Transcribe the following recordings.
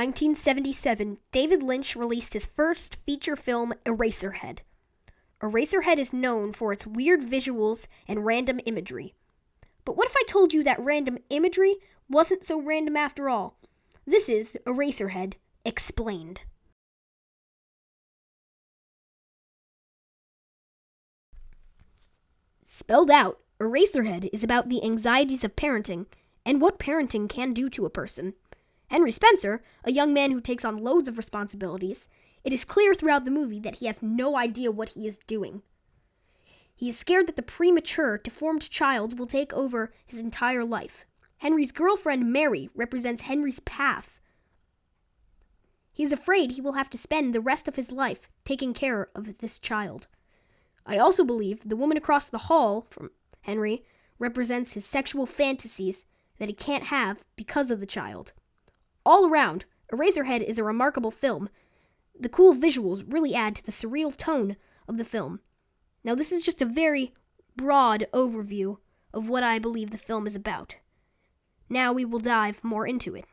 1977, David Lynch released his first feature film, Eraserhead. Eraserhead is known for its weird visuals and random imagery. But what if I told you that random imagery wasn't so random after all? This is Eraserhead Explained. Spelled out, Eraserhead is about the anxieties of parenting and what parenting can do to a person. Henry Spencer, a young man who takes on loads of responsibilities, it is clear throughout the movie that he has no idea what he is doing. He is scared that the premature, deformed child will take over his entire life. Henry's girlfriend, Mary, represents Henry's path. He is afraid he will have to spend the rest of his life taking care of this child. I also believe the woman across the hall from Henry represents his sexual fantasies that he can't have because of the child. All around, Eraserhead is a remarkable film. The cool visuals really add to the surreal tone of the film. Now, this is just a very broad overview of what I believe the film is about. Now we will dive more into it.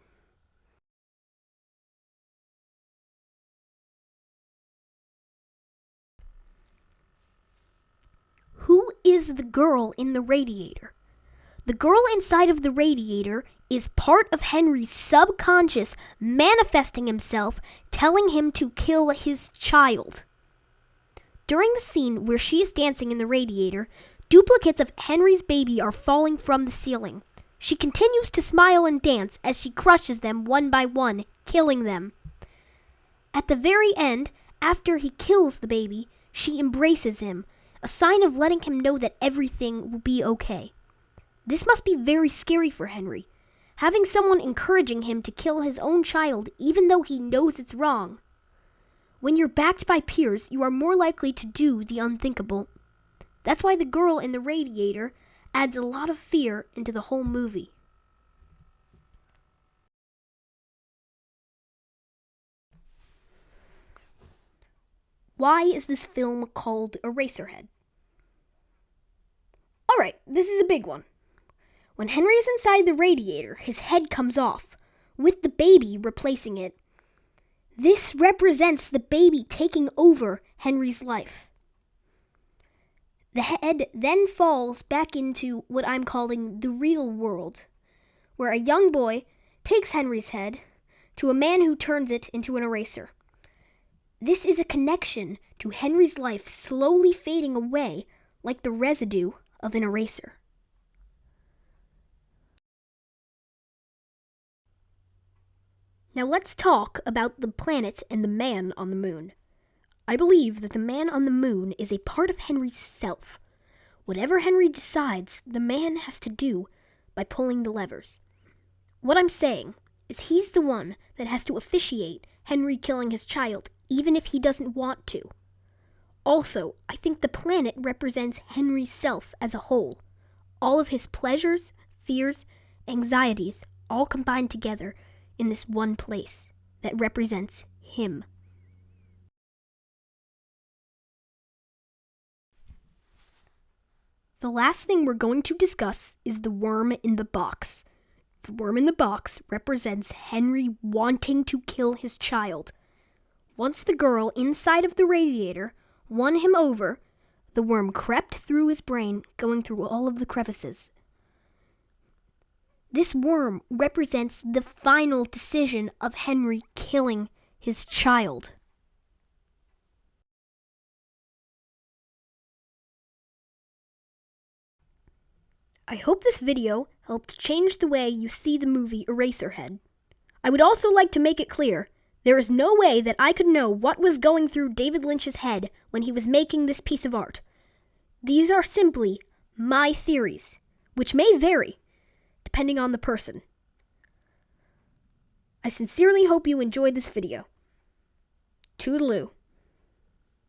Who is the girl in the radiator? The girl inside of the radiator is part of Henry's subconscious manifesting himself, telling him to kill his child. During the scene where she is dancing in the radiator, duplicates of Henry's baby are falling from the ceiling. She continues to smile and dance as she crushes them one by one, killing them. At the very end, after he kills the baby, she embraces him, a sign of letting him know that everything will be okay. This must be very scary for Henry, having someone encouraging him to kill his own child even though he knows it's wrong. When you're backed by peers, you are more likely to do the unthinkable. That's why the girl in the radiator adds a lot of fear into the whole movie. Why is this film called Eraserhead? Alright, this is a big one. When Henry is inside the radiator, his head comes off, with the baby replacing it. This represents the baby taking over Henry's life. The head then falls back into what I'm calling the real world, where a young boy takes Henry's head to a man who turns it into an eraser. This is a connection to Henry's life slowly fading away like the residue of an eraser. Now let's talk about the planet and the man on the moon. I believe that the man on the moon is a part of Henry's self. Whatever Henry decides, the man has to do by pulling the levers. What I'm saying is he's the one that has to officiate Henry killing his child, even if he doesn't want to. Also, I think the planet represents Henry's self as a whole. All of his pleasures, fears, anxieties, all combined together in this one place that represents him. The last thing we're going to discuss is the worm in the box. The worm in the box represents Henry wanting to kill his child. Once the girl inside of the radiator won him over, the worm crept through his brain, going through all of the crevices. This worm represents the final decision of Henry killing his child. I hope this video helped change the way you see the movie Eraserhead. I would also like to make it clear, there is no way that I could know what was going through David Lynch's head when he was making this piece of art. These are simply my theories, which may vary depending on the person. I sincerely hope you enjoyed this video. Toodaloo.